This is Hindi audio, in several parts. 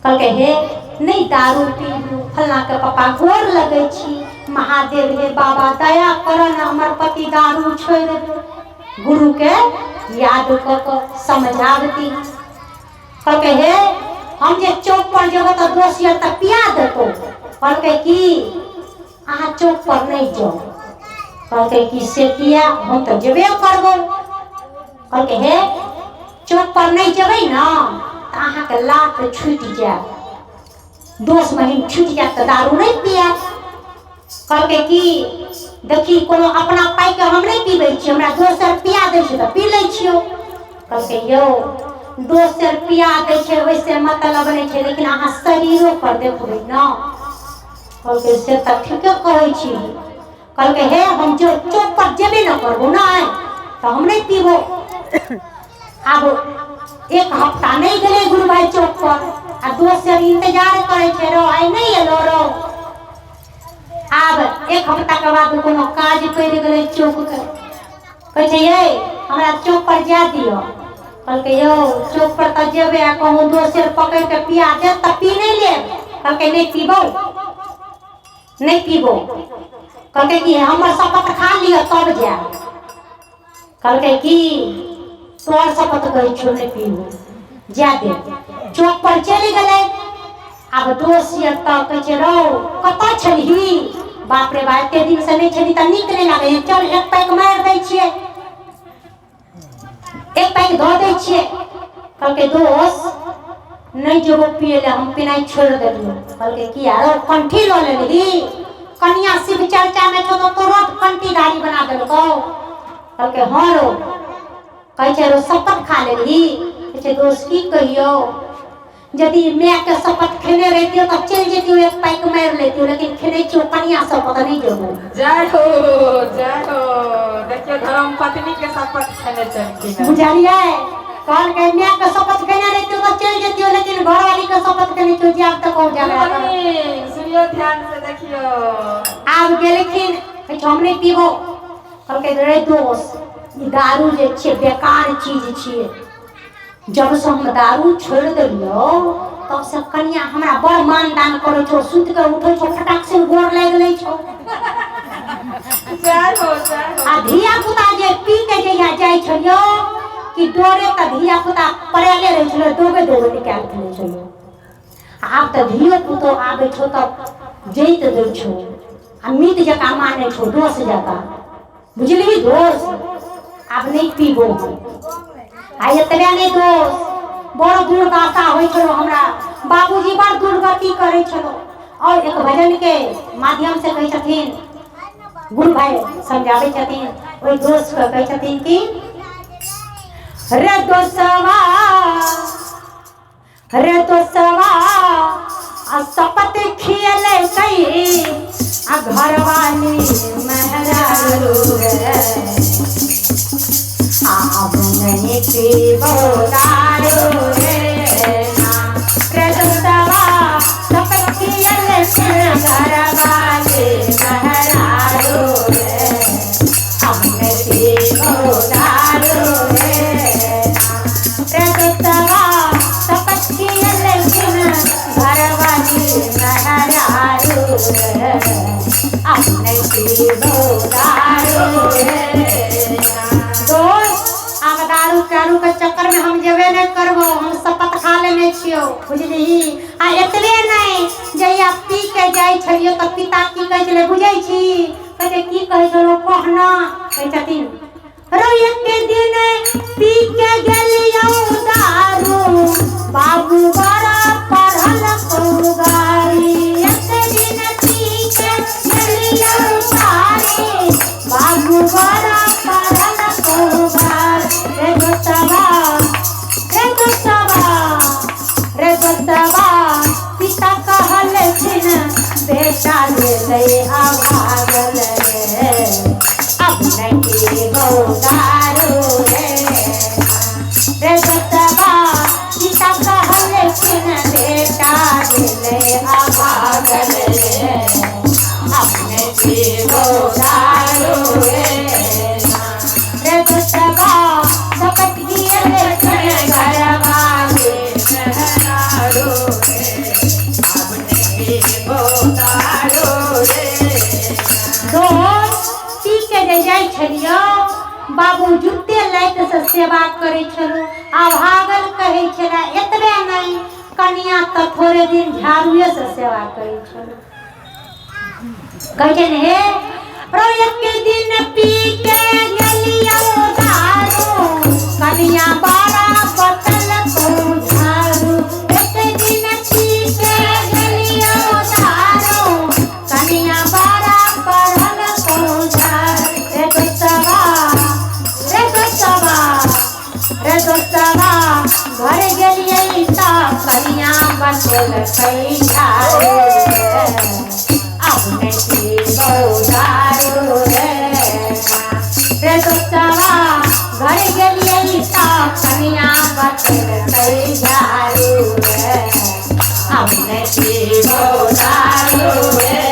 कल के हे नहीं दारू पीबू फल्ला के पापा गोर लगे छी महादेव हे बाबा दया कर न हमर पति दारू छोड़ दे। गुरु के याद क समझावती कल के हे हम जे चौक पर जब तो दोस्त तक पिया देतो कल के की अहाँ चौक पर नहीं जाओ कल के की से किया हम तो जेबे करबो कल के हे चौक पर नहीं जेबै ना तो अहाँ के लात छूट जाए दोस्त महीन छूट जाए तो दारू नहीं पिया कल के की देखी कोनो अपना पाई के हम नहीं पीबै छी हमरा दोसर पिया दै छै तो पी लै छियो कल के यो दोसर पिया दै छै वैसे मतलब नहीं छै लेकिन अहाँ शरीरो पर देखबै ना कल के से त ठीके कहै छी कल के हे हम जो चौक पर जेबे न करबो ना तो हम नहीं पीबो। अब एक हफ्ता नहीं गेले गुरु भाई चौक पर आ दोसर इंतजार करे छे रो आई नहीं एलो रो अब एक हफ्ता के बाद कोनो काज कर गेले चौक के कहे छे ये हमरा चौक पर जा दियो कल के यो चौक पर त जेबे आ कहूं दोसर पकड़ के पिया दे त पी नहीं ले कल के नहीं पीबो नहीं पीबो कल के की हमर शपथ खा लियो तब जा कल के की तोर शपथ कहि छो नहीं पीबो जा दे चौक पर चली गेले। अब दोस्त ये त कहे छे रो कत छलही बाप रे बाप एते दिन से नहीं छली त नीक नहीं लागे चल एक पैक मार दै छिए एक पैक धो दै छिए कल के दोस्त नहीं जेबो पिए ले हम पिनाई छोड़ देलियो कल के की यार कंठी लो ले दी कन्या शिव चर्चा में छो तो तुरंत कंठी दाढ़ी बना देलको कल के हां रो कहे छे रो शपथ खा लेली कहे छे दोस्त की कहियो यदि मैं के शपथ खेने रहती तो चल जेती एक पैक मार लेती लेकिन खेने छो कन्या शपथ नहीं जेबो जय हो देखिए धर्म पत्नी के शपथ खेने चलती बुझलिए कल के मैं के शपथ खेने रहती तो चल जेती लेकिन घर वाली के शपथ खेने छो जे अब तक हो जाएगा सुनियो ध्यान से देखियो अब गेलखिन हम नहीं पीबो कल के रे दोस्त ई दारू जे छे बेकार चीज छे जब से हम दारू छोड़ दिलियो तब से कन्या हमरा बड़ मान दान करे छो सुत के उठे छो फटाक से गोर लाग ले छो आ धिया पुता जे पी के जइया जाय छलियो कि डोरे त धिया पुता परेले रह छलो डोबे डोबे निकाल के छलियो आब त धियो पुतो आबे छो त जइत दे छो आ मीत जका माने छो दोस्त जका बुझली दोस्त अब नहीं पीबो आ एतबे नहीं दोस्त बड़ दुर्दशा होई छलो हमरा बाबूजी बड़ दुर्गति करे छलो और एक भजन के माध्यम से कहे छथिन गुरु भाई समझावे छथिन ओई दोस्त के कहे छथिन कि रे दोस्तवा आ शपथ खियले कई आ घरवाली महरारू अब नहीं पीबो दारू रे ना रे दोस्तवा शपथ खियले घरवाली महरारू रे अब नहीं पीबो दारू रे ना रे दोस्तवा शपथ खियले घरवाली महरारू रे अब नहीं पीबो दारू रे दारू के चक्कर में हम जेबे नहीं करबो हम शपथ खा लेने छियो बुझली आ एतबे नहीं जइया पी के जाय छलियो त पिता की कहे छले बुझै छी कहे की कहे छलो कहना कहे छथिन रो एक दिन पी के गेलियो दारू बाबू बड़ा पढ़ल कौगारी एक दिन पी के गेलियो दारू बाबू बड़ा पढ़ल कौगारी रे दोस्तवा पिता कहले छिन बेटा ले ले आभागल रे अब नहीं दारू रे दोस्तवा पिता बाबू जुत्ते लाइट से सेवा करे छलो आ भागल कहे छला एतबे नहीं कनिया तो थोड़े दिन झाड़ुए से सेवा करे छलो कहन हे रोज के दिन पी के गलिया दारू कनिया बारा बतल को झाड़ू एक दिन पी के गलिया दारू कनिया बारा पढ़ल को झाड़ू रे दोस्तवा घर गेलिए ता कनिया बतल कई झाड़ू अपने पीबो दारू रे दोस्तवा घर गेलिए ता कनिया बतल कई झाड़ू अपने पीबो दारू रे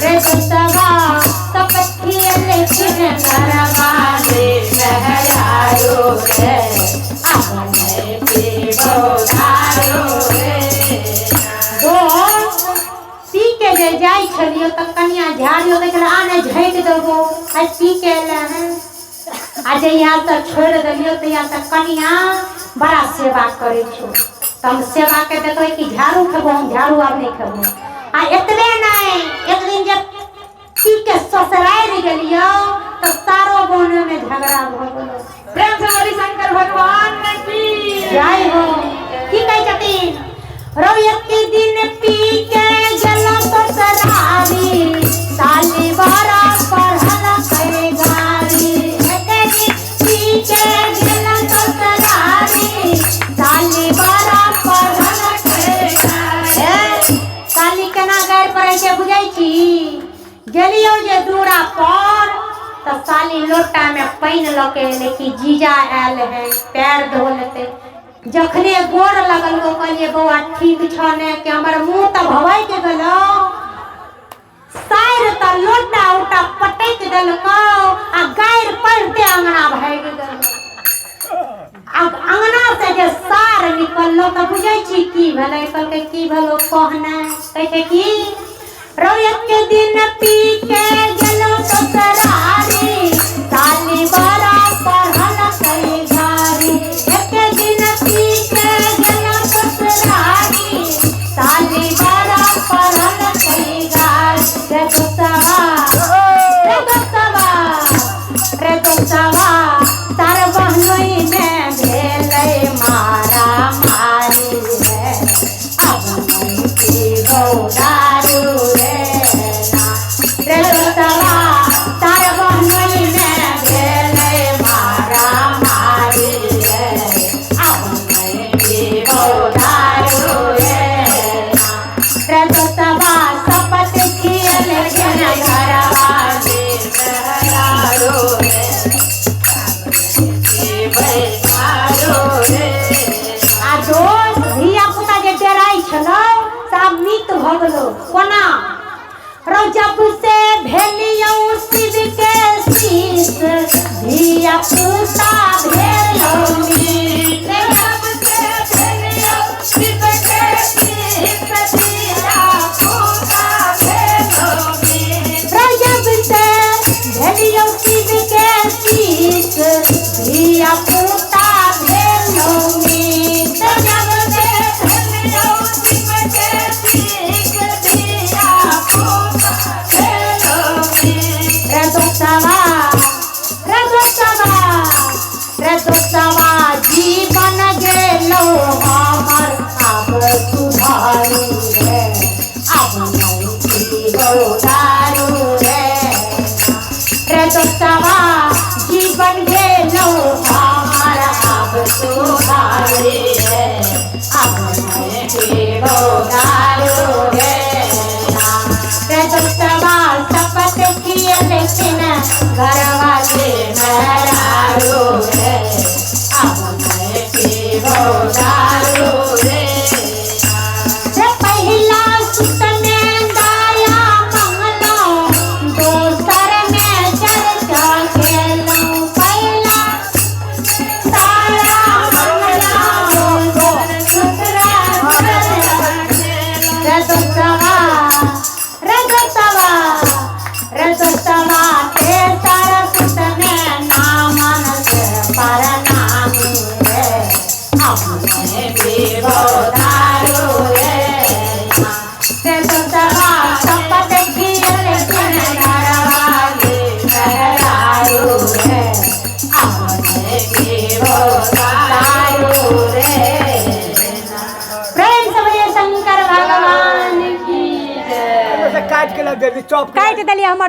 दोस्तवा सब खेले फिर करवा दे महरारू रे अपने पीबो दारू पी के जे जाई छलियो त कनिया झाड़ियो देखला आने झैट देबो आ पी के ले आ जे यहाँ त छोड़ देलियो त यहाँ त कनिया बड़ा सेवा करे छो त हम सेवा के देखो कि झाड़ू खेबो हम झाड़ू आब नहीं खेबो आ एतबे नहीं एक दिन जब पी के ससुराल गेलियो त सारो गांव में झगड़ा भ गेलो प्रेम से बोली शंकर भगवान की जय हो की कह छथिन रोज के दिन पी के गलो ससुरारी साली बारा पढ़ल करे गारी एक दिन पी के गलो ससुरारी साली बारा पढ़ल करे गारी साली केना गार पड़ै छै बुझै छी गेलियो जे दूरा पर त साली लोटा में पानी लके लेके जीजा आयल है पैर धो लेते जखने गोड़ लगल गो कहलिए बौआ ठीक छ ने कि हमर मुंह त भवै के गेलो साइर त लोटा उटा पटक देलको आ गायर पड़ते अंगना भाग गेल अब अंगना से जे सार निकललो त बुझै छी की भेलै कहलकै की भेलो कहना कहै की रोज के दिन पी के गेलो ससुरारी साली बारा पढ़ल करे घारी एक दिन पी के गेलो ससुरारी साली बारा पढ़ल करे घारी रे दोस्तवा तार बहनोई में भेलै मारा मारी रे अब नहीं पीबो दारू रे दोस्तवा तार बहनोई में भेलै मारा मारी रे अब नहीं पीबो दारू रे दोस्तवा शपथ किए लेकिन घरवा दे दारू आ दोस्त धिया पुता जे डराई छलो सब मित भ गेलो कोना रो जब से भेलियो शिव के शीश धिया पुता भेलो मीत जब से भेलियो शिव के शीश धिया पुता भेलो मीत रो जब से भेलियो शिव के शीश धिया पुता भेलो मीत जब से भेलियो शिव के शीश धिया पुता भेलो मीत रे दोस्तवा जीवन गेलो हमर अब सुधारू रे अब नहीं पीबो दारू रे दोस्तवा जीवन गेलो हमर अब सुधारू रे अब नहीं पीबो दारू रे दोस्तवा शपथ किए लेकिन घरवा से महरारू रे अब नहीं पीबो दारू रे पहिला सुत में दाया मंगलो दोसर में चर्चा खेलो पहिला तारा मंगलो दूसरा रे दोस्तवा रे दोस्तवा ते तारा सुत में से तो सवा सब देखी लेकिन नरवाले सहरारू रे अपने की वो दारू रे। प्रेम से बोलिए शंकर भगवान की जय। काट के लग गई चौप काट दिलिए हमर